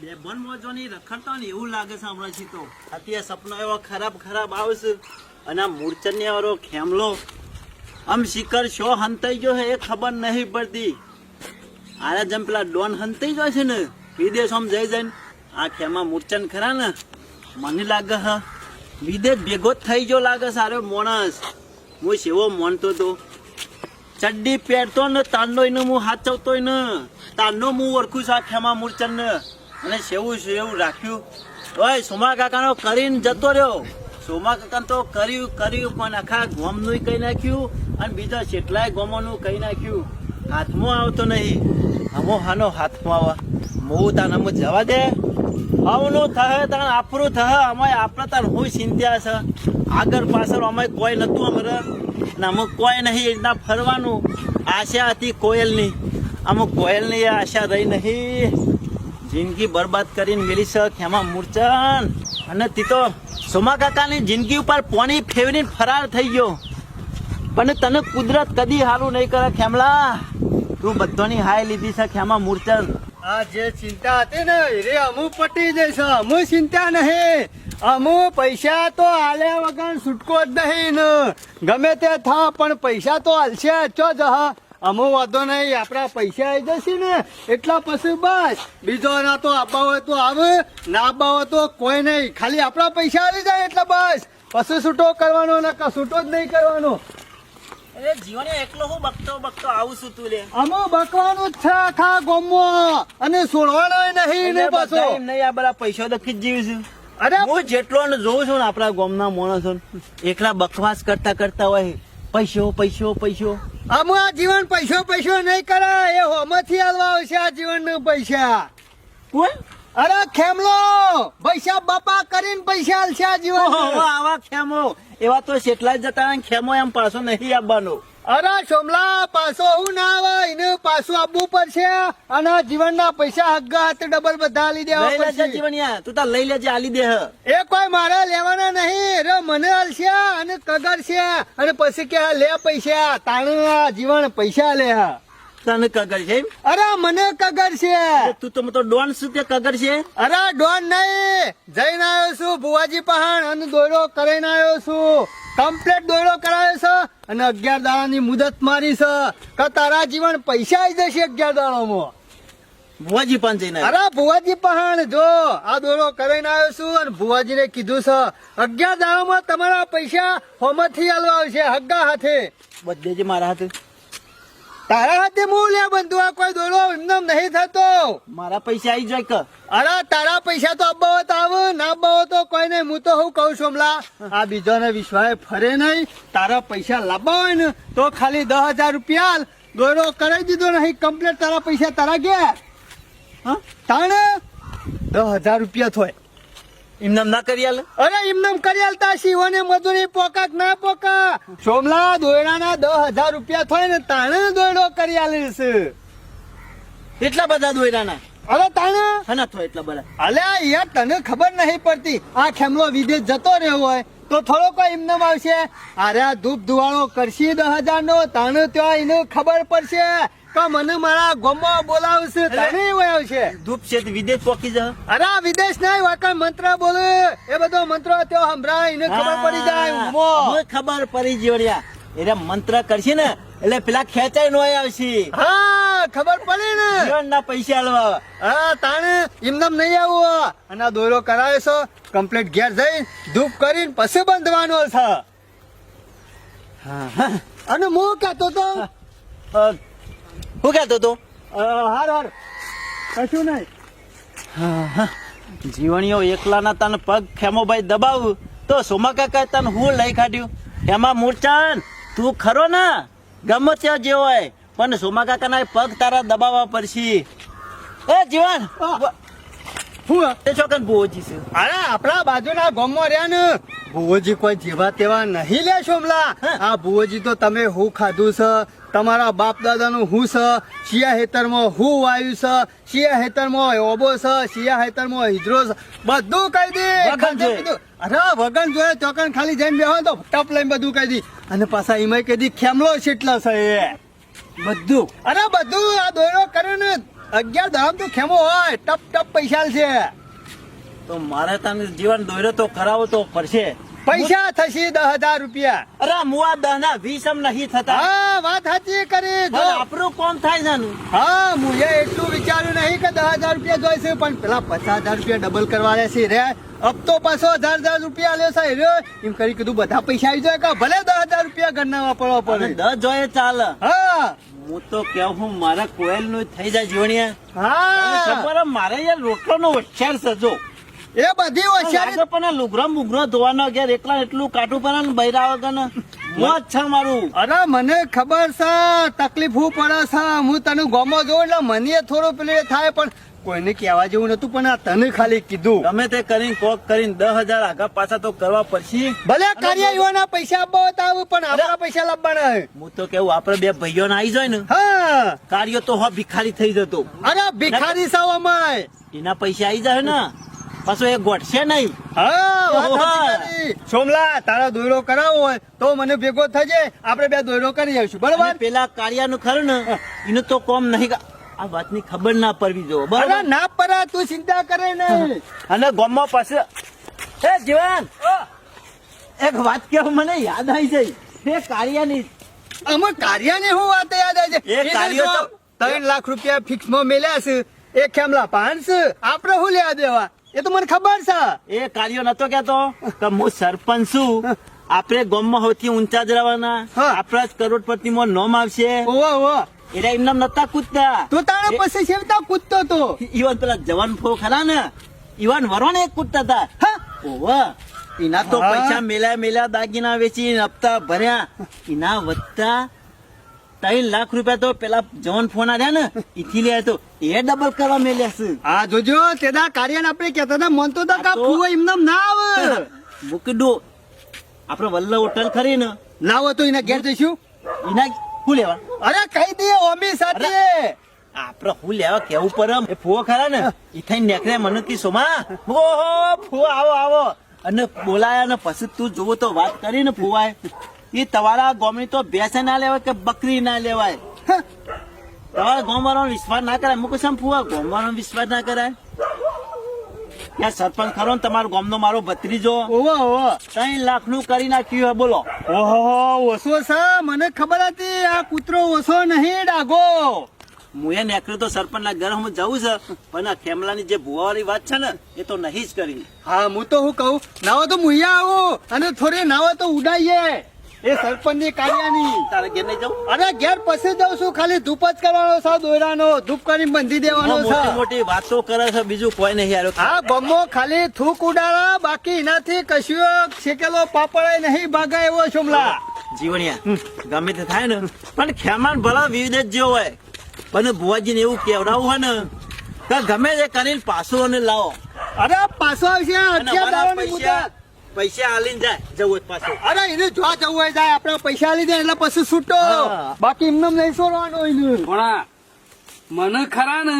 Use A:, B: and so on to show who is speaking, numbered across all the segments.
A: બે બન મોજોની રખડતા ને એવું લાગે છે હમણાં થી તો અત્યારે સપનો એવો ખરાબ ખરાબ આવશે અને આ મૂર્છન્ય વાળો ખેમલો આમ શિખર શો હંતાઈ ગયો છે એ ખબર નહીં પડતી. આરા જેમ પેલા ડોન હંતાઈ ગયો છે ને વિદેશમાં જઈ જઈને આ ખેમા મૂર્છન ખરા ને મને લાગે હ વિદેશ ભેગો જ થઈ ગયો લાગે સારો માણસ. હું સેવો માનતો તો ચડ્ડી પહેરતો ને તાંડો એને હું હાચવતો ને તાંડો હું ઓળખું છું આ ખેમા મૂર્છન ને અને સેવું એવું રાખ્યું. ઓય સોમા કાકાનો કરીને જતો રહ્યો. સોમા કાકા તો કર્યું પણ આખા ગોમનું કહી નાખ્યું અને બીજા કેટલાય ગોમોનું કહી નાખ્યું. હાથમાં આવતો નહીં. હમો હાનો હાથમાં આવે મોં તાન અમે જવા દે. આવનું થહે તાન આપણું થહે અમાય આપણે તાન હું ચિંતા છે. આગળ પાછળ અમાય કોઈ નતું અમારે ને અમુક કોઈ નહીં એટલા ફરવાનું. આશા હતી કોયલની, અમુક કોયલની આશા રહી નહીં. જિંદગી બરબાદ કરીને મેલી છે ખેમા મૂર્છન. અને તી તો સોમા કાકાની જિંદગી ઉપર પોણી ફેવરીને ફરાર થઈ ગયો. પણ તને કુદરત કદી હારું નહીં કરે ખેમલા. તું બધાની હાય લીધી છે ખેમા મૂર્છન.
B: આ જે ચિંતા હતી ને રે અમુ પટી જશે. અમુ ચિંતા નહીં. અમુ પૈસા તો આલ્યા વગર છૂટકો જ નહીં ને ગમે તે થા પણ પૈસા તો હાલશે ચો જહ. અમુ વાંધો નહીં. આપડા પૈસા આવી જશે ને એટલા પછી બસ બીજો ના તો આપવા હોય તો આવે ના આપવા હોય તો કોઈ નહીં. ખાલી આપડા પૈસા આવી જાય એટલે બસ પછી છૂટો કરવાનો ને છૂટો જ નહીં કરવાનો.
A: અરે જીવન એકલો હું બકતો આવું છું તું લે.
B: અમુ બકવાનું જ છે આખા ગામમાં અને છોડવાનો નહીં ને પાછો
A: નહીં. આ બધા પૈસા તો ખીચ જીવું છું.
B: અરે
A: હું જેટલો જોઉં છું ને આપણા ગામના માણસો એકલા બકવાસ કરતા હોય પૈસો પૈસો પૈસો.
B: આમ આ જીવન પૈસો નહીં કરે એ હોમાંથી હાલવા આવશે આ જીવન નું પૈસા.
A: કોણ?
B: અરે ખેમલો પૈસા બાપા કરીને પૈસા હાલશે આ જીવન.
A: આવા ખેમો એવા તો કેટલા જતા ખેમો એમ પાછો નહીં આવવાનો.
B: અરે સોમલા પાછો હું ના આવે એને પાછું આપવું પડશે અને જીવનના પૈસા હગ્ગા હાથે ડબલ બધા આલી દેવા
A: લઈ લેજે
B: પડશે.
A: જીવનિયા તું તાર લઈ લેજે આલી દે.
B: એ કોઈ મારે લેવાના નહીં. રે મને હાલશે અને કગર છે અને પછી કે લે પૈસા તાણે જીવન પૈસા લે.
A: તને કગર છે એમ?
B: અરે મને કગર છે.
A: તું તો ડોન શું તે કગર છે?
B: અરે ડોન નહીં જઈને આવ્યો છું ભુવાજી પહાણ અને દોયડો કરીને આવ્યો છું. કમ્પ્લેટ દોયડો કરાયો છે અને 11 દાડાની મુદત મારી છે કે તારા જીવન પૈસા આવી જશે 11 દાડામાં.
A: ભુવાજી પણ જઈને
B: અરે ભુવાજી પહાણ જો આ દોયડો કરીને આવ્યો છું અને ભુવાજી ને કીધું છે 11 દાડામાં તમારા પૈસા હોમથી આલવા આવશે હગ્ગા હાથે.
A: બધે જ મારા હાથે.
B: તારા હાથે હું લે બંધુ આ કોઈ દોડો એમને નહીં થતો.
A: મારા પૈસા આવી જાય કે?
B: અરે તારા પૈસા તો અબ્બાવત આવે ના અબ્બાવો તો કોઈ નહીં. હું તો હું કઉ સોમલા આ બીજાને વિશ્વાસ ફરે નહીં. તારા પૈસા લાવવા હોય ને તો ખાલી 10,000 રૂપિયા દોડો કરાવી દીધો નહીં કમ્પ્લેટ તારા પૈસા તારા ગયા.
A: હા
B: તાણે 10,000 રૂપિયા થોય.
A: એમને ના કરી આલે?
B: અરે એમનેમ કરી આલતા શિવને મજૂરી પોકા કે ના પોકા. સોમલા દોયડાના 10,000 રૂપિયા થોય ને તાણે દોયડો કરી આલે છે.
A: એટલા બધા દોયરાના?
B: અરે તાણે
A: હના થો એટલા બધા.
B: અલ્યા યાર તને ખબર નહીં પડતી. આ ખેમલો વિદેશ જતો રહ્યો હોય તો થોડો કોઈ એમને આવશે. અરે આ ધૂપ ધુવાળો કરશે 10,000 નો તાણે ત્યાં એને ખબર પડશે કે મને મારા ગામમાં બોલાવશે તાણે એવું આવશે.
A: ધૂપ છે વિદેશ પોકી જા.
B: અરે આ વિદેશ નહીં વાકા મંત્ર બોલે એ બધો મંત્ર ત્યાં સંભળાય એને ખબર પડી જાય.
A: મને ખબર પડી જીવડિયા એટલે મંત્ર કરશે ને એટલે પેલા ખેંચાઈ નો આવશે.
B: હા ખબર પડી ને
A: જીવનના પૈસા આલવા.
B: હા તાણે એમને નહીં આવું. અને આ દોયરો કરાવે છે કમ્પ્લીટ ઘેર જઈ ધૂપ કરીને પછી બંધવાનો છે. અને હું કહેતો તો
A: હું કહેતો તો
B: હાર કશું નહીં.
A: જીવણીઓ એકલાના તને પગ ખેમોભાઈ દબાવું તો સોમા કાકા તને હું લઈ કાઢ્યું. એમાં મૂર્છન તું ખરો ને ગમે ત્યાં જે હોય પણ સોમા કાકાના પગ તારા દબાવવા પડશે. એ જીવન
B: હું
A: એ છોકન ભોજી છે.
B: અરે આપણા બાજુના ગામમાં રહ્યા ને ભુવોજી કોઈ જેવા તેવા નહીં લે સોમલા. આ ભુવોજી તો તમે હું ખાધું છે તમારા બાપ દાદાનું હું છે શિયા હેતરમાં હું વાયુ છે શિયા હેતરમાં ઓબો છે શિયા હેતરમાં હિજરો છે બધું કહી દે.
A: વગન જોઈએ.
B: અરે વગન જોઈએ ચોકન ખાલી જઈને બેહો તો ટપ લઈને બધું કહી દી. અને પાછા એમાં કહી દી ખેમલો કેટલા છે એ બધું. અરે બધું આ દોયરો કરે ને 11 દામ તો ખેમો હોય ટપ ટપ પૈસા છે.
A: તો મારે તને જીવન દોર્યો તો કરાવો તો પડશે.
B: પૈસા થશે 10,000 રૂપિયા.
A: અરે મુઆ 10 ના 20 નહીં થતા.
B: હા વાત સાચી કરી જો.
A: પણ આપણું કોમ થાય છે ને.
B: હા મુએ એટલું વિચાર્યું નહીં કે 10,000 રૂપિયા જોઈશે, પણ પેલા 50,000 રૂપિયા ડબલ કરવા છે રે. હપ્તો પાછો 1,000 રૂપિયા આલ્યો છે રે. એમ કરી કીધું બધા પૈસા આવી જાય કે ભલે 10,000 રૂપિયા ઘરના વાપરવા પડે.
A: 10 જોઈએ ચાલે.
B: હા
A: હું તો કેવું હું મારા કોયલ નું થઈ જાય જીવણિયા.
B: હા
A: ખબર હે, મારે યાર રોટલો નો હોશિયાર છે જો.
B: એ બધી હોશિયારી
A: લાગે પણ આ લુગરો મુગરો ધોવાનો ઘેર એકલા એટલું કાઠું પડે ને બૈરા વગર ને મોજ છે મારું.
B: અરે મને ખબર છે તકલીફ હું પડે છે. હું તને ગમો જોઉં એટલે મને થોડું પેલું થાય, પણ કોઈને કહેવા જેવું નતું, પણ આ તને ખાલી કીધું.
A: ગમે તે કરીને કોક કરીને 10,000 આગા પાછા તો કરવા પડશે.
B: ભલે કાર્ય યુવાના પૈસા આપવા આવું, પણ આપણા પૈસા લાવવાના.
A: હું તો કેવું આપડે બે ભાઈઓ ને આવી જાય ને
B: હા
A: કાર્યો તો હો ભિખારી થઈ જતો.
B: અરે ભિખારી સાવ અમાય.
A: એના પૈસા આવી જાય ને પાછો એ ગોઠશે નહીં.
B: હા વાત
A: ઓહો.
B: સાચી કરી. સોમલા તારા દોયડો કરાવવો હોય તો મને ભેગો થજે, આપણે બે દોયડો કરી આવીશું
A: અને
B: બરાબર.
A: પેલા કાર્યાનું ખરું ને એનું તો કોમ નહીં. આ વાતની ખબર ના પડવી જો
B: અરે
A: બરાબર.
B: ના પરા તું ચિંતા કરે નહીં.
A: અને ગામમાં પાસે એ જીવન એક વાત કેવું મને યાદ આવી જાય. તે કાર્યાની
B: અમે કાર્યાની હું વાત યાદ આવે છે.
A: એ કાર્ય તો
B: 3 લાખ રૂપિયા ફિક્સ માં મેલ્યા છે. એક ખેમલા 5 આપણે હું લેવા દેવા એ તો મને ખબર છે.
A: એ કાર્યો નતો કેતો કે હું સરપંચ છું, આપણે ગામમાં સૌથી ઊંચા જ રહેવાના,
B: હા.
A: આપણા જ કરોડપતિ માં નોમ આવશે.
B: ઓવા ઓવા
A: એટલે એમના નતા કૂદતા.
B: તું તારા પછી સેવતા કૂદતો તો.
A: ઈવન પેલા જવાન ફો ખરા ને ઈવન વરોને એક કૂદતા હતા.
B: હા
A: ઓવા એના તો
B: હા.
A: પૈસા મેલ્યા દાગીના વેચી હપ્તા ભર્યા. એના વધતા 3 લાખ રૂપિયા તો પેલા જવાન ફોન આવ્યા ને ઈથી લે તો એ ડબલ કરવા મેલ્યા છે.
B: હા જોજો તેના કાર્યને આપણે કહેતા હતા મનતો તો
A: આ
B: કા
A: તો-
B: ફૂવો એમને ના આવે.
A: મૂકી આપડે વલ્લભ હોટલ ખરી ને
B: લાવો તો એના ઘેર જઈશું.
A: એના શું લેવા
B: અરે કહી દે ઓમી સાથે.
A: આપડે શું લેવા કેવું પરમ એ ફુવો ખરા ને ઈ થઈને નીકળે મને કી સોમા ઓહો ફુવો આવો અને બોલાયા ને પછી તું જોવો તો વાત કરી ને ફુવાય એ તમારા ગામની તો ભેંસ ના લેવાય કે બકરી ના લેવાય. તમારા ગામ વાળાનો વિશ્વાસ ના કરાય. મુકે સમ ફુવા ગામ વાળાનો વિશ્વાસ ના કરાય. ત્યાં સરપંચ ખરો ને તમારો ગામનો મારો ભત્રીજો
B: ઓવા ઓવા
A: 3 લાખ નું કરી નાખ્યું હે બોલો.
B: ઓહો ઓછો છે મને ખબર હતી આ કૂતરો ઓછો નહીં ડાઘો.
A: હું એ નીકળ્યો તો સરપંચ ના ઘર હું જવું છે, પણ આ ખેમલાની જે ભુવા વાળી વાત છે ને એ તો નહીં જ કરી.
B: હા હું તો હું કહું નાવા તો મુયા આવું અને થોડી નાવા તો ઉડાઈએ એ સરપંચ ની કાર્યાની.
A: તારે ઘેર નહીં જવું.
B: અરે ઘેર પછી જાઉં છું, ખાલી ધૂપ જ કરવાનો છે દોયરાનો ધૂપ કરી બંધી દેવાનો
A: મોટી
B: છે.
A: મોટી વાતો કરે છે બીજું કોઈ નહીં યાર.
B: આ ગમો ખાલી થૂક ઉડાડા બાકી એનાથી કશું શેકેલો પાપડ નહીં ભાગા એવો સોમલા.
A: જીવણિયા ગમે તે થાય ને પણ ખેમાન ભલા વિવિધ જ જેવો હોય, પણ ભુવાજીને એવું કેવડાવું હોય ને કે ગમે તે કરીને પાછો અને લાવો
B: અરે પાછો આવશે
A: અને
B: અત્યારે
A: મારા
B: દાવાની મુદત.
A: પૈસા આલીને જાય જવું હોય પાછો.
B: અરે એને જો જવું હોય જાય આપડે પૈસા લીધે એટલે પછી છૂટો
A: હા.
B: બાકી એમને નહીં છોડવાનો એને.
C: ભણા મને ખરા ને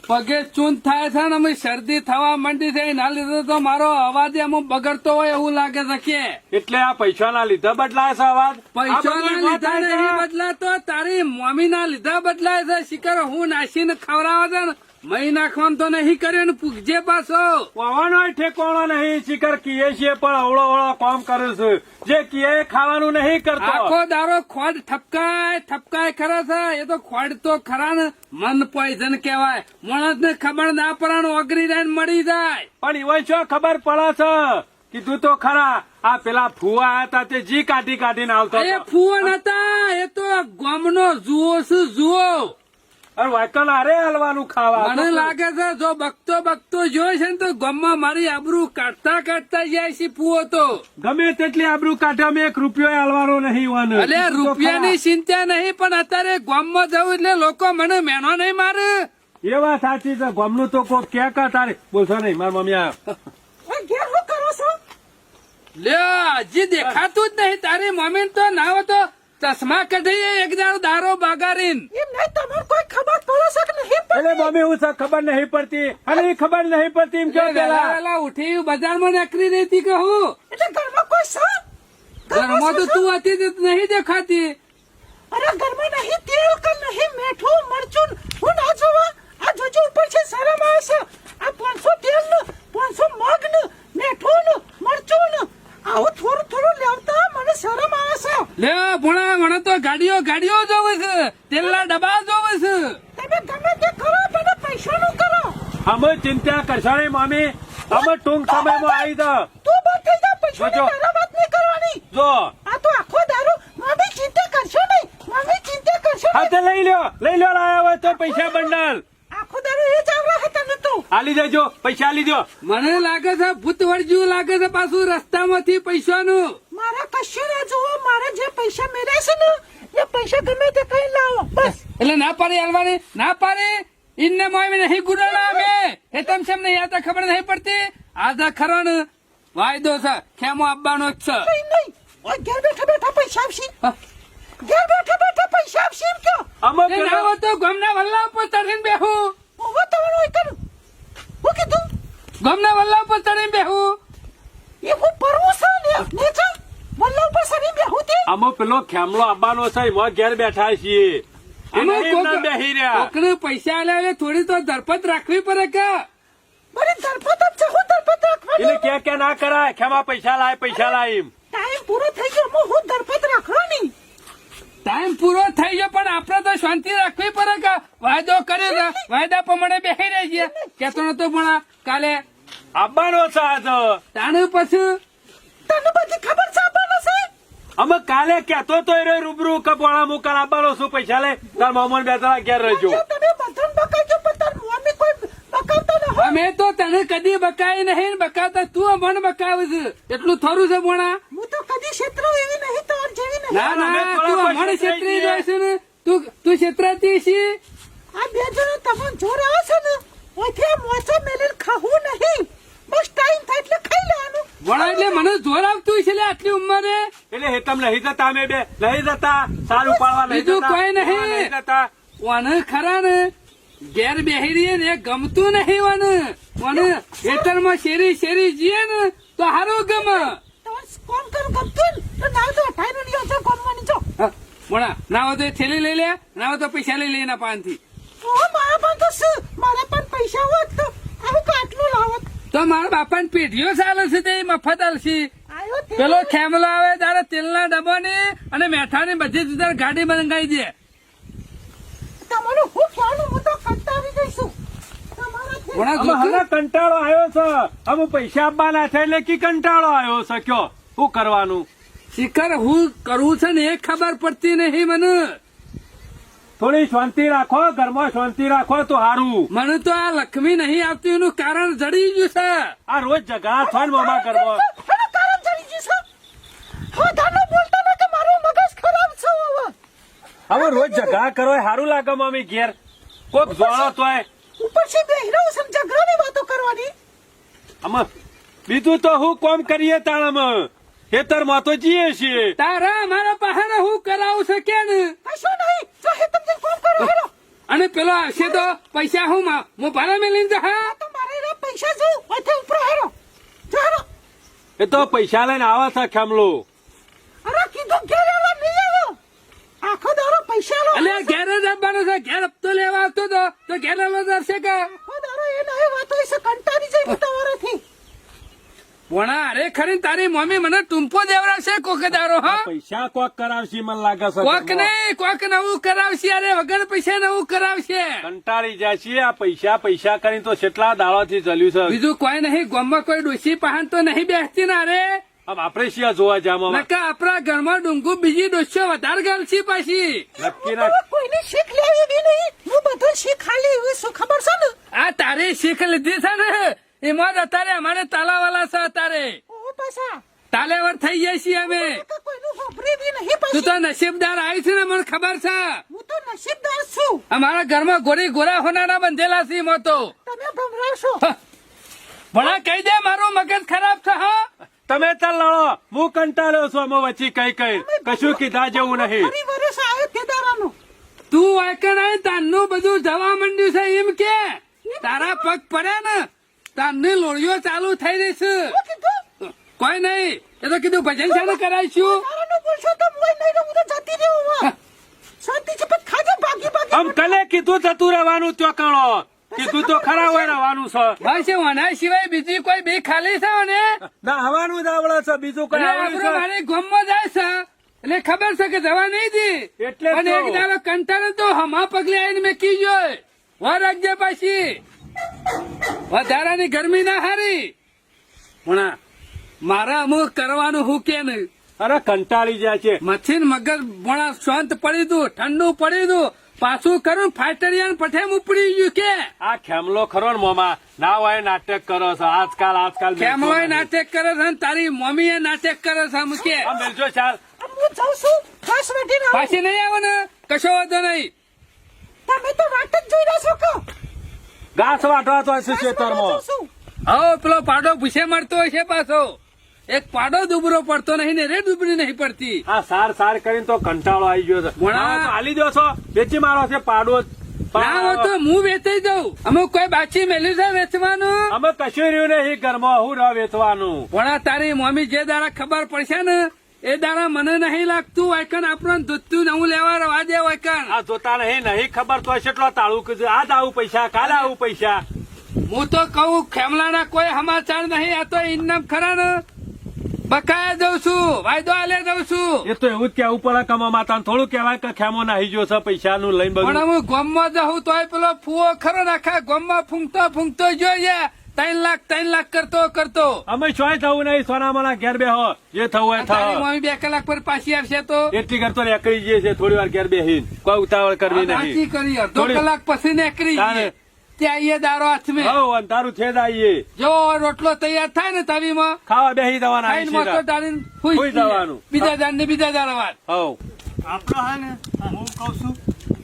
C: પગે ચૂંદ થાય છે ને અમે શરદી થવા માંડી છે એના લીધે તો મારો અવાજ એમ બગડતો હોય એવું લાગે છે કે
D: એટલે આ પૈસા ના લીધા બદલાય છે અવાજ.
C: પૈસા
D: આ બધું
C: લીધા
D: બદલાય
C: નહીં
D: છે.
C: બદલાતો તારી મમ્મી ના લીધા બદલાય છે. શિકર હું નાસીને ખવડાવે છે ને મહી નાખવાનું તો નહીં કર્યું ને પૂગજે પાછો.
D: પવાનો ઠેકોણો નહીં શિખર કીએ છીએ પણ અવળો અવળો કામ કરે છે. જે કીએ એ ખાવાનું નહીં કરતો.
C: આખો દારો ખોડ ઠપકાય કરે છે. એ તો ખોડ તો ખરા ને મન પોઈઝન કહેવાય. માણસ ને ખબર ના પડે ઓગરી જાય ને મળી જાય.
D: પણ ઈવન શું ખબર પડે છે કીધું તો ખરા આ પેલા ફુવા હતા તે જી કાઢીને આવતો
C: એ
D: હતો.
C: ફુવો નતા એ તો ગામનો જુઓ છે જુઓ.
D: અરે વાયકલ આરે હલવાનું ખાવા
C: મને લાગે છે જો બકતો જોઈ છે ને તો ગામમાં મારી આબરૂ કાઢતા જાય છે ફુવો તો.
D: ગમે તેટલી આબરૂ કાઢે અમે 1 રૂપિયો હલવાનો નહીં ઈવન.
C: અલે રૂપિયાની ચિંતા નહીં પણ અત્યારે ગામમાં જવું એટલે લોકો મને મેનો નહીં મારે.
D: એ વાત સાચી છે ગામનું તો કોઈ કે તારે બોલશો નહીં મારી મમ્મી આવ્યો.
C: લે હજી દેખાતું જ નહીં તારી મમ્મી તો ના હોય તો ચશ્મા કઢીએ એક દારો બાગારીન.
D: એટલે મમ્મી હું છે ખબર નહીં પડતી અને એ ખબર નહીં પડતી એમ કેમ પેલા
C: વેલા ઉઠી બજારમાં નીકળી રહેતી કે હું ઘરમાં તો તું હતી તે નહીં દેખાતી.
E: અરે ઘરમાં નહીં તેલ કે નહીં મીઠું મરચું હું ના જોવા આ
D: અમે ચિંતા કરશો નહીં મમ્મી, અમે ટૂંક સમયમાં આવી જાઓ.
E: તું બંધ થઈ જા, પૈસાની
D: જો.
E: તારા વાત નહીં કરવાની.
D: જો
E: આ તો આખો દારૂ. મમ્મી ચિંતા કરશો નહીં, મમ્મી ચિંતા કરશો નહીં.
D: હાથે લઈ લ્યો લાયા હોય તો પૈસા બંડલ
E: આખો દારૂ એ જ આવરા હતા ને તું.
D: આલી દેજો, પૈસા આલી દો.
C: મને લાગે છે ભૂત વળજ્યું લાગે છે પાછું રસ્તામાંથી પૈસાનું.
E: મારા કશું ના જુઓ, મારે જે પૈસા મેળ્યા છે ને એ પૈસા ગમે તે કઈ લાવો બસ.
C: એટલે ના પાડી હાલવાની, ના પાડી. ઇન્ને મોય નહીં ગુડાલા અમે એ તમ સેમ નહીં આતા ખબર નહીં પડતી. આધા ખરો ને વાયદો છે, ખેમો આપવાનો જ છે.
E: કઈ નહીં, ઓય ઘેર બેઠા બેઠા પૈસા આપશી.
C: હા.
E: ઘેર બેઠા બેઠા પૈસા આપશી એમ કયો.
D: અમે
C: એ ના હોય તો ગમના વલ્લા ઉપર ચડીને બેહું.
E: ઓહો તમારો હોય કરું. હું કીધું
C: ગમના વલ્લા ઉપર ચડીને બેહું.
E: એ હું પરવું છું ને નેચા વલ્લા ઉપર સરી બેહું તે.
D: અમે પેલો ખેમલો આવવાનો છે એમાં ઘેર બેઠા છીએ.
C: અમે
D: એમ ના બેહી રહ્યા.
C: કોકને પૈસા આલ્યા એટલે થોડી તો ધરપત રાખવી પડે કે.
E: બરે દરપત જ છે, હું દરપત રાખવાની.
D: એટલે ક્યાં ના કરાય, ખેમા પૈસા લાય એમ.
E: ટાઈમ પૂરો થઈ ગયો, હું દરપત રાખવાની.
C: ટાઈમ પૂરો થઈ ગયો પણ આપણે તો શાંતિ રાખવી પડે કે. વાયદો કર્યો છે, વાયદા પ્રમાણે બેહી રહી ગયા. કેતો નતો પણ કાલે
D: આવવાનો છે આજ.
C: તાણે પછી
E: તને બધી ખબર છે આપવાનો છે.
D: અમે કાલે કેતો તો એ રૂબરૂ કપોળા મુકાન આવવાનો છું, પૈસા લે તાર મામા બે ત્રણ ઘેર રહેજો.
E: જો તમે બધાને બકાવજો પણ તાર મમ્મી કોઈ બકાવતો ન હોય.
C: અમે તો તને કદી બકાય નહીં ને બકાવતા તું મને બકાવે છે એટલું થોડું છે મોણા.
E: હું તો કદી ક્ષેત્રો એવી નહીં તો જેવી નહીં.
C: ના
D: અમે
C: ના
D: થોડા
C: તું મને
D: પૈસા
C: છેતરી
D: લઈએ.
C: જાય છે ને તું છેતરાતી છી.
E: આ બે જણો તમને જોર આવે છે ને ઓથી આ મોચો મેલીને ખાવું નહીં. બસ ટાઈમ થાય એટલે ખાઈ લેવાનું.
C: વડા એટલે મને જોર આવતું છે લે આટલી ઉંમરે.
D: એટલે હેતમ નહીં જતા, અમે બે નહીં જતા, સારું પાડવા નહીં
C: બીજું
D: જતા,
C: કોઈ નહીં.
D: નહીં જતા.
C: વાને ખરા ને ઘેર બેહી રહીએ ને ગમતું નહીં વાને ખેતરમાં શેરી જીએ ને તો હારું ગમે.
E: તમારે કોમ કરું ગમતું ને તો ના તો અઠાઈ ની ઓછો કોમવાની છો.
C: હા, મોણા ના હોય તો એ થેલી લઈ લે, ના હોય તો પૈસા લઈ લે એના પાનથી.
E: ઓ મારા પણ તો શું, મારા પણ પૈસા હોત તો આવું કાટલું લાવત.
C: તો મારા બાપાની પેઢીઓ ચાલે છે તે મફત આલસી.
E: આયો તે
C: પેલો ખેમલો આવે તારે તેલના ડબ્બાની અને મેઠાની બધી જ તારે ગાડી મંગાવી દે.
E: તમારું હું કહેવાનું, હું તો કંટાળી જઈશું. તમારા તે-
C: મોણા
D: અમે
C: જોતું?
D: હમણાં કંટાળો આવ્યો છે, અમે પૈસા આપવાના છે એટલે કી કંટાળો આવ્યો છે. કયો શું કરવાનું?
C: શિખર હું કરવું છે ને એ ખબર પડતી નહીં મને.
D: થોડી શાંતિ રાખો, ઘરમાં શાંતિ રાખો તો સારું.
C: મને તો આ લક્ષ્મી નહીં આવતી એનું કારણ જડી ગયું છે.
D: આ રોજ ઝઘડા થાય ને મામા ઘરમાં.
E: એનું કારણ જડી ગયું છે. વધારે બોલતા ના કે મારું મગજ ખરાબ છે હવે.
D: હવે રોજ ઝઘડા કરો એ સારું લાગે મમ્મી ઘેર. કોક જોડો તોય
E: ઉપરથી બેહીરો છે ને ઝઘડાની વાતો કરવાની.
D: અમે બીજું તો હું કોમ કરીએ તાળામાં ખેતરમાં તો જઈએ છીએ.
C: તારા મારા પાસે હું કરાવું છે કે ને.
E: કશું નહીં, જો હે તમને કોમ કરો હેરો.
C: અને પેલો આવશે તો પૈસા હું ભાડા મેલીને જા.
E: આ તો મારે રે પૈસા જો ઓથે ઉપર હેરો. જો હેરો.
D: એ તો પૈસા લઈને આવા છે ખેમલો.
E: અરે કીધું ઘેર આવો નહીં આવો. આખો દારો પૈસા લો.
C: એટલે ઘેર જ આપવાનો છે. ઘેર હપ્તો લેવા આવતો તો ઘેર આલો જશે કે.
E: આખો દારો એ નહીં વાતો છે, કંટાળી જાય તમારાથી.
C: ભણા અરે ખરી તારી મમ્મી મને ટૂંપો દેવડાવશે કોક દારો. હા
D: પૈસા કોક કરાવશે મને લાગે છે.
C: કોક
D: ઘરમાં.
C: નહીં કોક નવું કરાવશે. અરે વગર પૈસા નવું કરાવશે.
D: કંટાળી જાય છે આ પૈસા કરીને તો કેટલા દાડાથી ચાલ્યું છે.
C: બીજું કોઈ નહીં. ગામમાં કોઈ ડોશી પહાણ તો નહીં બેસતી ના રે.
D: આમ આપણે શિયા જોવા જામાં
C: નકા આપણા ઘરમાં ડુંગુ બીજી ડોશીઓ વધારે ગાલશી પાછી.
D: નક્કી
E: હું
D: ના.
E: તો કોઈની શીખ લેવી બી નહીં. હું બધું શીખ ખાલી એવી શું ખબર છે ને.
C: આ તારી શીખ લીધી છે ને એમાં જ અત્યારે અમારે તાલાવાલા છે. અત્યારે
E: ઓ પાછા
C: તાલેવર થઈ જાય છીએ અમે.
E: તો કોઈનું વાપરી બી નહીં
C: તું
E: પાછી.
C: તો નસીબદાર આવી છે ને મને ખબર છે.
E: હું તો નસીબદાર છું.
C: અમારા ઘરમાં ગોરી ગોરા હોનારા બંધેલા છે એમાં તો.
E: તમે ભમરાશો.
C: ભણા કહી દે મારું મગજ ખરાબ છે. હા
D: તમે ચાલ લડો, હું કંટાળ્યો છું અમે વચ્ચે કઈ કશું કીધા જેવું નહીં.
E: ફરી વર્ષ આવ્યો તે દારાનો.
C: તું વાયકણ આવી તારનું બધું જવા માંડ્યું છે એમ કે. તારા પગ પડે ને તારની લોળીઓ ચાલુ થઈ રહી છે.
E: શું કીધું?
C: કોઈ નહીં એ તો કીધું ભજન છે કરાવીશું.
E: દારાનો બોલશો તો હું નહીં રહું, હું તો જતી રહું હવે. શાંતિ છે પણ ખાજો ભાગી
D: આમ કલે કીધું જતું રહેવાનું ચોકાણો. કીધું તો ખરા હોય રહેવાનું છે.
C: બસ એ વના સિવાય બીજી કોઈ બે ખાલી છે ને
D: ના હવાનું જ આવડે છે, બીજું કઈ આવડ્યું
C: આપણો
D: છે?
C: મારી ગામમાં જાય છે એટલે ખબર છે કે જવા નહીં દી.
D: એટલે જ
C: અને
D: તો.
C: એક દાડો કંટાળે તો હમા પગલે આવીને મેં કીજો વાર રાખજે પાછી. વધારાની ગરમી ના હારી પણ મારા અમુક કરવાનું હું કે ને
D: અરે કંટાળી જાય છે.
C: મથીન મગજ ભણા શાંત પડી દઉં ઠંડુ પડી દઉં પાછું કરું ફાઈટરિયાન પઠેમ ઉપડી ગયું કે
D: આ ખેમલો ખરો ને મોમાં ના હોય નાટક કરો છો આજકાલ
C: કેમલોય નાટક કરે છે ને તારી મમ્મી એ નાટક કરે છે એમ કે
D: આ મેલજો ચાલ.
E: હું જાઉં છું ઘાસ વેઠીને આવું.
C: પાછી નહીં આવે ને કશો વાંધો નહીં
E: તમે તો વાટ જ જોઈ રહ્યા છો કે
D: ઘાસ વાટવા તો હશે
E: ઘાસ
D: ખેતરમાં.
E: વાળવા જાઉં છું.
C: હવે પેલો પાડો ભૂસે મળતો હોય છે પાછો એક પાડો દુબરો પડતો નહીં ને રે દુબરી નહીં પડતી
D: આ સાર કરીને તો કંટાળો આવી ગયો છે.
C: મોણા.
D: હા, તો હાલી દો છો વેચી મારો છે પાડો જ.
C: ના હોય તો હું વેચાઈ જાઉં અમુક કોઈ બાચી મેલ્યું છે વેચવાનું
D: અમે કશું રહ્યું નહીં ઘરમાં હું રહ વેચવાનું.
C: ભણા તારી મમ્મી જે દાડા ખબર પડશે ને એ દાડા મને નહીં લાગતું વાયકન આપણને દૂધતું નવું લેવા રવા દે વાયકન
D: આ જોતા નહીં ખબર તો કેટલો તાળું કીધું આજ આવું પૈસા કાલે આવું પૈસા.
C: હું તો કહું ખેમલાના કોઈ સમાચાર નહીં આ તો ઇનામ ખરા ને બકાયા દઉં છું વાયદો આલે દઉં છું
D: એ તો એવું જ કેવું પડે કમા માતા થોડું કહેવાય કે ખેમો નાહી ગયો છે પૈસા નું લઈને
C: પણ
D: બધું.
C: હું ગોમમાં જઉં તોય પેલો ફૂવો ખરો નાખા ગોમમાં ફૂંકતો જોઈએ 3 લાખ કરતો
D: અમે ચોય થવું નહીં સોનામાના ઘેર બેહો જે થવું હોય
C: તારી
D: થાવ.
C: મમ્મી 2 કલાક પર પાછી આવશે તો
D: એટલી કરતો નીકળી જઈએ છે થોડી વાર ઘેર બેહીને કોઈ ઉતાવળ કરવી
C: સાચી
D: નહીં.
C: કરી અડધો
D: થોડી-
C: કલાક પછી નીકળી
D: તારે.
C: જઈએ. ત્યાં આવીએ દારો હાથમાં
D: હવ અંધારું છે જ આવીએ
C: જો રોટલો તૈયાર થાય ને તવીમાં
D: ખાવા બેહી જવાના
C: ખાઈને મોટો ડાળીને હુઈ
D: હુઈ જવાનું.
C: બીજા દાડ ને બીજા દાડ વાત
D: હવ
B: આપણો હા ને હું કઉ છું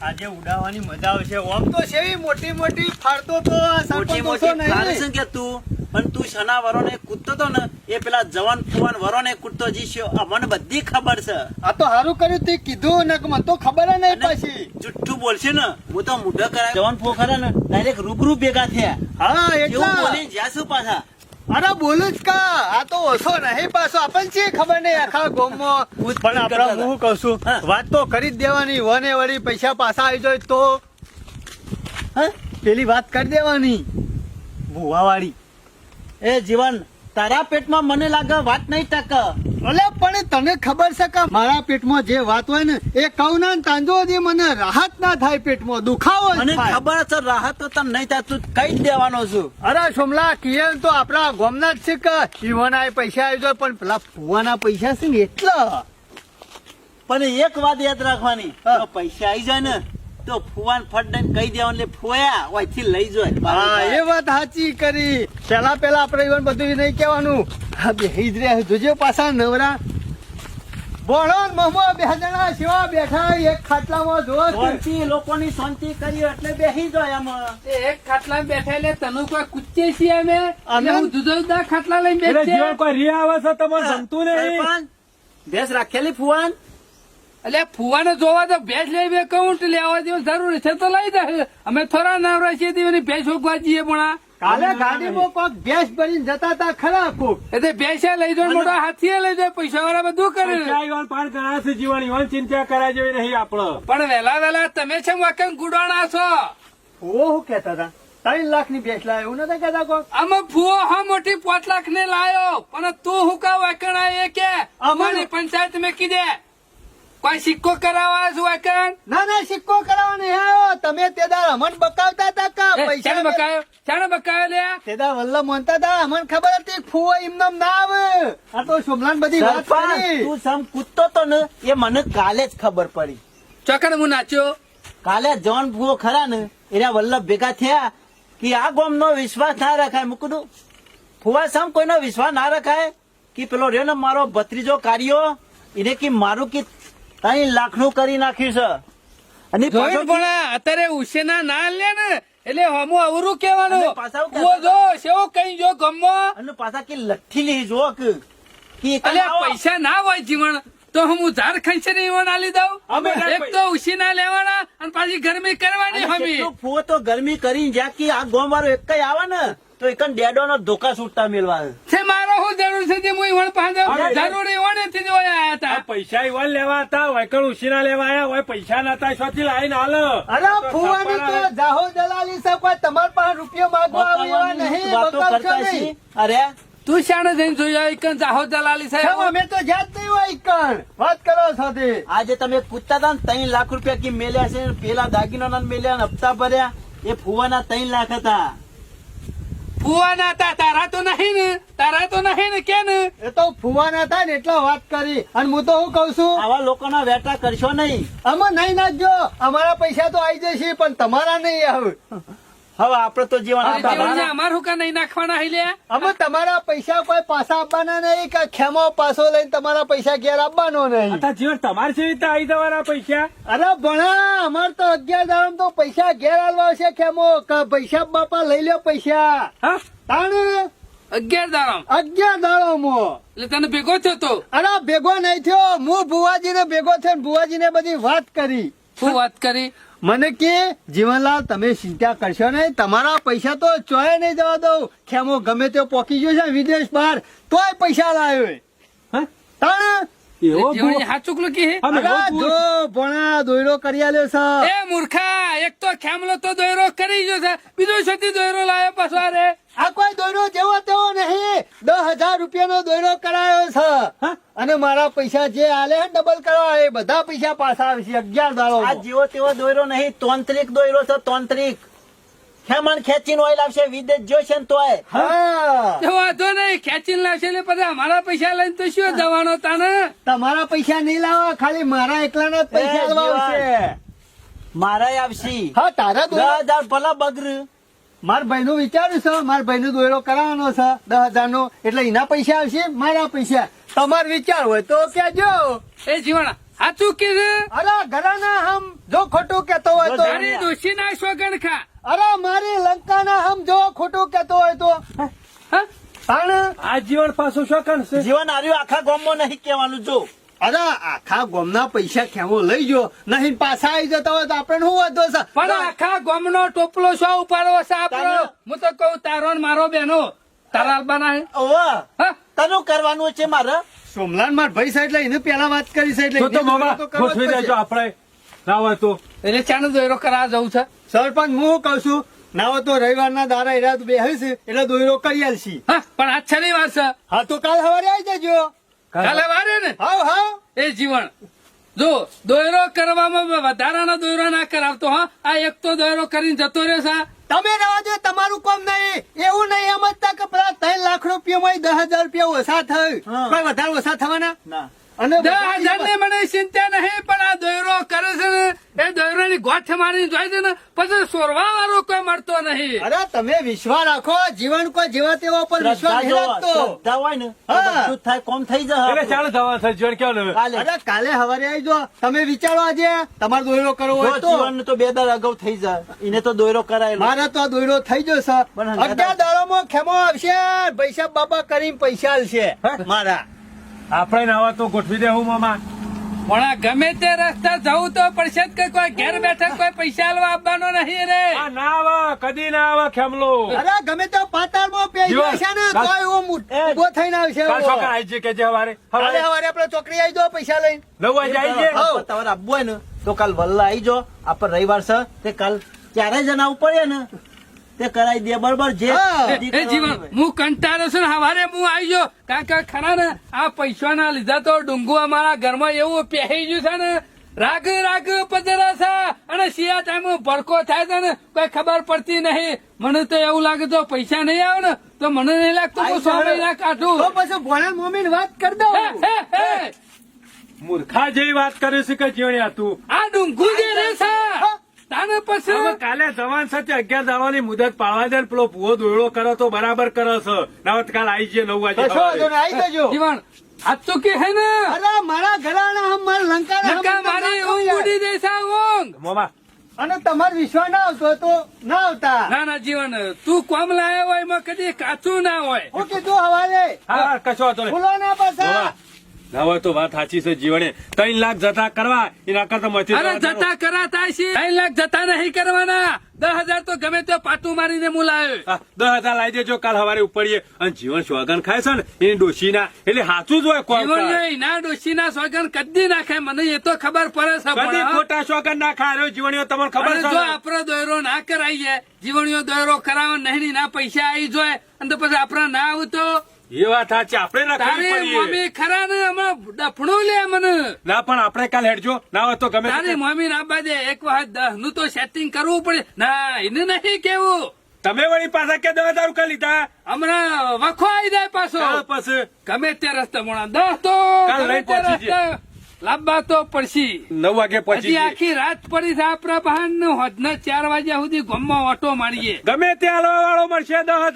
B: આજે ઉડાવવાની મજા આવશે ઓમ તો છે મોટી મોટી ફાડતો તો આ
A: મોટી
B: સરપંચ
A: મોટી
B: નહીં.
A: ફારે છે કે તું પણ તું શના વરોને કૂદતો તો ને એ પેલા જવાન ફુવાન વરોને કૂદતો જીશ્યો આ મને બધી ખબર છે
B: આ તો સારું કર્યું તે કીધું ને કે મને તો ખબર જ નહીં
A: અને
B: પાછી
A: જુઠ્ઠું બોલશે ને હું તો મૂઢો કરાય જવાન ફો ખરા ને ડાયરેક્ટ રૂબરૂ ભેગા થયા
B: હા
A: એવું
B: એટલા
A: બોલી જ્યાં શું પાછા
B: અરે બોલું જ કા આ તો ઓછો નહીં પાછો આપણને છે ખબર નહીં આખા ગામમાં પણ આપડે હું કહું છું
A: હા.
B: વાત તો કરી જ દેવાની વને વળી પૈસા પાછા આવી જાય તો
A: હા?
B: પેલી વાત કરી દેવાની ભૂવા વાળી
A: એ જીવન તારા પેટમાં મને લાગે વાત નહીં ટક
B: અલે પણ તને ખબર છે કે મારા પેટમાં જે વાત હોય ને એ કહું ના તાંજો જે મને રાહત ના થાય પેટમાં દુખાવો જ
A: મને
B: થાય.
A: ખબર છે રાહત તો તને નહીં થાય તું કઈ જ દેવાનો છું
B: અરે સોમલા કિયલ તો આપડા ગામના જ છે કે ઈવાના પૈસા આવી જાય પણ પેલા ફુવાના પૈસા છે ને એટલા
A: પણ એક વાત યાદ રાખવાની
B: હા.
A: જો પૈસા આવી જાય ને તો ફુવાન ફટ દઈને કહી દેવાનું એટલે ફોયા ઓયથી લઈ જાય
B: હા એ વાત સાચી કરી પેલા આપડે ઈવન બધું નહીં કહેવાનું હા બેહી જ રહ્યા જોજો પાછા નવરા બોલો મમો બે જણા સેવા બેઠા એક ખાટલામાં જો
A: શાંતિ લોકોની શાંતિ કરી એટલે બેસી જાય આમાં
C: એ એક ખાટલા બેઠા એટલે તને કોઈ કુચ્ચે છીએ અમે
B: અમે?
C: હું જુદા જુદા ખાટલા લઈને
D: એટલે
C: બેસીએ.
D: જીવન કોઈ રિયા આવે છે તમારે ગમતું નહીં.
A: સરપંચ, ભેંસ રાખેલી ફુવાન
C: એટલે ફુવાને જોવા તો ભેંસ લઈ બે કાઉન્ટ લેવા જેવું જરૂર છે તો લઈ દે અમે થોડા નવરા છીએ તેની ભેંસ ઉગવા જઈએ પણ આ.
B: કાલે ગાડીમાં કોક ગેસ ભરીને જતા તા ખરા કોક
C: એટલે ભેંસે લઈ જાય મોટો હાથીએ લઈ જાય પૈસા વાળા બધું કરે
D: પૈસા ઈવન પાર કરાય છે જીવન ઈવન ચિંતા કરાય જેવી નહીં આપડે.
C: પણ વહેલા તમે છે વાકન ગુડાણા છો
B: ઓ હું કેતા હતા 3 લાખ ની બેસ લાવ્યા એવું નતા કેતા કોક
C: આમાં ફુવો હા મોટી 5 લાખ ને લાયો પણ તું હું કા વાકણ એ કે અમારી પંચાયત મેં કીધે કોઈ સિક્કો કરાવવા છું વાકણ
B: ના સિક્કો કરાવવા નહીં આવ્યો તમે તે દાર અમન બકાવતા હતા કા
C: ચાને
B: પૈસા
C: બકાયો લે
B: તે દાર વલ્લભ મોનતા હતા અમન ખબર હતી ફુવો એમનામ ના આવે આ તો સોમલાન બધી વાત
A: સરપંચ,
B: કરી
A: તું સમ કૂદતો તો ને એ મને કાલે જ ખબર પડી
C: ચોકડ હું નાચ્યો
A: કાલે જવાન ભૂવો ખરા ને એના વલ્લભ ભેગા થયા કે આ ગોમ નો વિશ્વાસ ના રખાય મૂકું તું ફુવા સમ કોઈનો વિશ્વાસ ના રખાય કે પેલો રહ્યો ને મારો ભત્રીજો કાર્યો એને કે મારું કે 3 લાખ નું કરી નાખ્યું છે અને પાછો
C: જોઈન પણ અત્યારે ઉશેના ના લે ને એટલે હમું અવરું કેવાનું
A: અને પાછા આવું
C: કુવો જો સેવો કઈ જો ગમો
A: અને પાછા કે લઠ્ઠી લઈ જો કે
C: અલ્યા પૈસા ના હોય જીવન તો હું ઝાડ ખાઈ ને ઈવન આલી દઉં
D: અમે
C: એક તો ઉશીના લેવાના અને પાછી ગરમી કરવાની હમી
A: ફુવો તો ગરમી કરી જ્યાં કે આ ગોમ વાળો એક આવે ને તો એક ડેડો નો ધોકા છૂટતા મેળવા
C: છે મારો શું જરૂર છે જે હું ઈવન પાસે જરૂરી હોય થી જ આયા
D: આ
C: હતા
D: પૈસા ઈવન લેવા હતા વૈકણ ઉશીના લેવા આયા હોય પૈસા નતા શોથી લાઈને હાલ
B: અરે ફુવાની તો જાહો દલાલી છે કોઈ તમાર પાસે રૂપિયો માંગવા આવે એવા નહીં
A: વાતો
B: બકાવશો
A: કરતા
B: નહીં.
A: છીએ. અરે
C: તું શાણે જઈને જોયા એક જાહો દલાલી
B: કેમ
C: સાહેબ
B: અમે તો જાત નહીં હોય ઈકણ. વાત કરો સાથે
A: આજે તમે પૂછતા હતા ને 3 લાખ રૂપિયા કે મેલ્યા છે ને પેલા દાગીના મેલ્યા ને હપ્તા ભર્યા એ ફુવાના 3 લાખ હતા
C: ફુવાના હતા, તારા તો નહીં ને કે ને?
B: એ તો ફુવાના થાય ને એટલે વાત કરી. અને હું તો હું કઉ છું,
A: આવા લોકોના વેટા કરશો નહીં.
B: અમે નહીં નાખજો, અમારા પૈસા તો આવી જશે પણ તમારા નહીં આવે.
A: હવે આપડે તો જીવન
C: અરે જીવણને અમાર હું કા નહીં નાખવાના હઈ લે?
B: અમે તમારા પૈસા કોઈ પાછા આપવાના નહીં કે ખેમો પાછો લઈને તમારા પૈસા ઘેર આપવાનો નહીં.
D: આ જીવન તમારે છે રીતે આવી જવાના પૈસા?
B: અરે ભણા, અમાર તો 11 દાડમ તો પૈસા ઘેર આલવા છે ખેમો કે પૈસા બાપા લઈ લ્યો પૈસા.
D: હા
B: તાણ
C: 11 દાડમ
B: 11 દાડોમાં.
C: એટલે તને ભેગો થયો તો?
B: અરે ભેગો નહીં થયો, હું ભુવાજીને ભેગો થયો ને ભુવાજીને બધી વાત કરી.
C: શું વાત કરી?
B: મને કે જીવનલાલ તમે ચિંતા કરશો નહીં, તમારા પૈસા તો ચોય નહીં જવા દઉં. ખેમો ગમે તે પોકી ગયો છે વિદેશ બહાર તોય પૈસા લાવ્યો.
D: હા?
B: તાણ
D: એવો
C: જીવણને હાચુક લખી હે?
D: અમે
B: અરે
D: બહુ
B: જો ભણા દોયરો કરી આલ્યો છે.
C: એ મૂર્ખા, એક તો ખેમલો તો દોયરો કરી ગયો છે, બીજો છતી દોયરો લાવ્યો પાછો. અરે
B: આ કોઈ દોયરો જેવો તેવો નહીં, 10,000 રૂપિયાનો દોયરો કરાયો છે.
D: હા?
B: અને મારા પૈસા જે આલે હે ડબલ કરવા એ બધા પૈસા પાછા આવશે 11 દાડો.
A: આ જેવો તેવો દોયરો નહીં, તાંત્રિક દોયરો છે, તાંત્રિક. ખેમણ ખેંચીને ઓઇલ આવશે વિદેશ જોશે ને તોય.
B: હા,
C: તો વાંધો નહીં, ખેંચીને લાવશે એટલે પછી અમારા પૈસા લઈને તો શું જવાનો તાને?
B: તમારા પૈસા નહીં લાવવા, ખાલી મારા એકલાના જ પૈસા
A: એ
B: આલવા
A: જીવન.
B: આવશે.
A: મારાય આવશે.
B: હા, તારા દોયરો
A: 10,000 ભલા બગર.
B: મારા ભાઈ નું વિચાર્યું છે, મારા ભાઈ નો દોયરો કરાવવાનો છે 10,000 નો, એટલે એના પૈસા આવશે, મારા પૈસા. તમારે વિચાર હોય તો કેજો.
C: એ જીવણ સાચું કીધું?
B: અરે ઘરાના હમ જો ખોટું કેતો હોય તો.
C: તારી ડોશી ના સોગન ખા.
B: અરે મારી લંકાના હમ જો ખોટું કેતો હોય તો.
C: હા?
B: તાણ
D: આ જીવન પાછું શું કરશે?
A: જીવન હાર્યું આખા ગામમાં નહીં કહેવાનું. જો
B: અરે આખા ગામના પૈસા ખેમો લઈ ગયો નહીં, પાછા આવી જતા હોય તો આપણે શું વાંધો છે?
C: પણ આખા ગામનો ટોપલો શો ઉપાડવો છે આપણો? હું તો કહું તારો ને મારો બેનો તારા આલબાના હે?
A: ઓવા
C: હા?
A: તનું કરવાનું છે મારે.
B: સોમલાલ માર ભાઈ છે એટલે એને પેલા વાત કરી છે એટલે
D: તો
B: એને
D: મામા
B: તો કરવા જ
D: ગોઠવી દેજો
B: પડશે.
D: આપણે ના હોય તો.
C: એટલે ચાનો દોયરો કરાવવા જવું છે?
B: સરપંચ હું કઉ છું, ના હોય તો રવિવારના દાડા એરા બેસે એટલે દોયરો કરી આલશી.
C: હા, પણ આજ છેલ્લી વાર છે.
B: હા તો કાલ સવારે આવી જજો.
C: કાલે વારે ને?
B: હાવ હાવ.
C: એ જીવન જો દોયરો કરવામાં વધારાનો દોયરો ના કરાવતો. હા, આ એક તો દોયરો કરીને જતો રહ્યો છે.
B: તમે રહેવા દો, તમારું કામ નહીં. એવું નહીં સમજતા કે પેલા 3 લાખ રૂપિયામાં 10,000 રૂપિયા ઓછા થયું.
A: હા.
B: કોઈ વધારે ઓછા થવાના?
A: ના
B: અને
C: 10,000 ને મને ચિંતા નહીં, પણ આ દોયરો કરે છે ને એ દોયરો ની ગોઠ મારી જોઈ છે ને પછી સોરવા વાળો કોઈ મળતો નહીં.
B: અરે તમે વિશ્વાસ રાખો, જીવન કોઈ જેવા તેવા પર વિશ્વાસ
A: શ્રદ્ધા
B: નહીં
A: જો,
B: રાખતો.
A: શ્રદ્ધા હોય ને તો
B: હા.
A: બધું જ થાય, કોમ થઈ
D: એટલે
A: જાય.
D: ચાલો જવાનું છે જીવન કેવું ને?
A: કાલે
B: અરે કાલે સવારે આવી જો, તમે વિચારો આજે તમારે દોયરો કરવો હોય
A: જો
B: તો.
A: જીવન તો 2 દાડા અગાઉ થઈ જાય. એને તો દોયરો કરાયેલો.
B: મારે તો આ દોયરો થઈ જશે.
A: પણ
B: 11 દાડામાં ખેમો આવશે, પૈસા બાબા કરીને પૈસા આલશે મારા.
D: આપણે ના હોય તો ગોઠવી દેવું મામા.
C: પણ આ ગમે તે રસ્તા જવું તો પડશે જ કે કોઈ ઘેર બેઠા કોઈ પૈસા આલવા આપવાનો નહીં રે.
D: આ ના આવે, કદી ના આવે ખેમલો.
B: અરે ગમે તે પાતાળમાં પેઈ
D: જીવન,
B: જશે ને
D: કાલ-
B: તો એવો ઉભો થઈને આવશે.
D: કાલ છોકરા આવી છે કે જે હવારે
B: કાલે સવારે આપણે ચોકડી આવી જાઓ પૈસા લઈને.
D: 9 વાગે આવી છે.
A: હા, તમારે આપવું હોય ને તો કાલ વલ્લા આવી જો. આપણે રવિવાર છે તે કાલ ક્યારે જણા પડે ને તે કરાવી દે. બરોબર જે
B: હા.
A: વિધિ
C: એ
A: કરવાની
C: જીવન
A: હોય.
C: હું કંટાળ્યો છું ને હવારે હું આવી ગયો કારણ કે ખરા ને આ પૈસા ના લીધા તો ડુંગુ અમારા ઘરમાં એવું પહેરી ગયું છે ને રાગ રાગ પજરા છે અને શિયા ટાઈમ ભડકો થાય છે ને કોઈ ખબર પડતી નહીં. મને તો એવું લાગે તો પૈસા નહીં આવે ને તો મને નહીં લાગતું કે 100 મહિના કાઢું.
B: તો પછી ભોળા મમ્મી વાત કરી દઉં.
C: હે, હે, હે.
D: મૂર્ખા જેવી વાત કરે છે કે જીવણિયા તું.
C: આ ડુંગુ જે રે છે તાને
D: હવે
C: પછી
D: કાલે જવાન સાથે 11 દાવાની મુદત પાડવા દે ને પેલો ભૂવો દોયડો કરે તો બરાબર કરે છે. ના હોત કાલ આવી જઈએ 9 વાગે
B: કશો વાંધો
D: સવારે.
B: નહીં, આવી જજો.
C: જીવન આ તો કે હે ને
B: અરે મારા ઘરાના હમ મારા લંકાના હમ
C: નકા મારી ઊંઘ ઉડી જાય છે ઊંઘ.
D: મામા
B: અને તમારો વિશ્વાસ ના આવતો હોય તો ના આવતા.
C: ના ના જીવન તું કોમ લાયો હોય એમાં કદી કાચું ના હોય.
B: હું કીધું હવારે
D: હા કશો વાંધો નહીં.
B: ફૂલો ના પાછા.
D: મામા, ના હોય તો વાત સાચી છે જીવણે 3 લાખ જતા કરવા એના કરતા મથી
C: અરે જતા કરાતા છે 3 લાખ જતા નહીં કરવાના. 10,000 તો ગમે તે પાટું મારીને હું લાવ્યો.
D: 10,000 લાવી દેજો કાલ સવારે ઉપડીએ. અને જીવન સોગન ખાય છે ને એની ડોશીના એટલે સાચું જ હોય કોમ
C: જીવન
D: કાજ.
C: નહીં ના ડોશીના સોગન કદી નાખે મને એ તો ખબર પડે છે
D: કદી
C: પણ,
D: ખોટા સોગન ના ખાય રહ્યો જીવણીઓ તમને ખબર
C: અને
D: છે
C: જો
D: ને?
C: આપડે દોયરો ના કરાઈએ જીવણીઓ દોયરો કરાવો નહીં ના પૈસા આવી જાય અને તો પછી આપડે ના આવું તો
D: એ વાત સાચી આપણે ના
C: તારે
D: કરવી પડીએ.
C: મમ્મી ખરા ને હમણાં ડફણું લે મને.
D: ના પણ આપણે કાલ હેડજો ના હોય તો ગમે તે.
C: તારી મમ્મી ના બાજે એક વખત 10 નું તો સેટિંગ કરવું પડે. ના એને નહીં કેવું
D: તમે વળી પાછા કે 10,000 રૂપિયા લીધા
C: હમણાં વખો આવી જાય પાછો
D: ચાલ પછી
C: ગમે તે રસ્તે મોણા 10 તો
D: કાલ
C: ગમે
D: લઈ
C: તે
D: પહોંચી
C: રસ્તે લાંબા તો પડશી
D: 9 વાગે પહોંચી
C: હજી
D: જઈએ.
C: આખી રાત પડી છે આપણા બહાર હોદના 4 વાગ્યા સુધી ગામમાં ઓટો મારીએ
D: ગમે તે હાલવા વાળો મળશે 10,000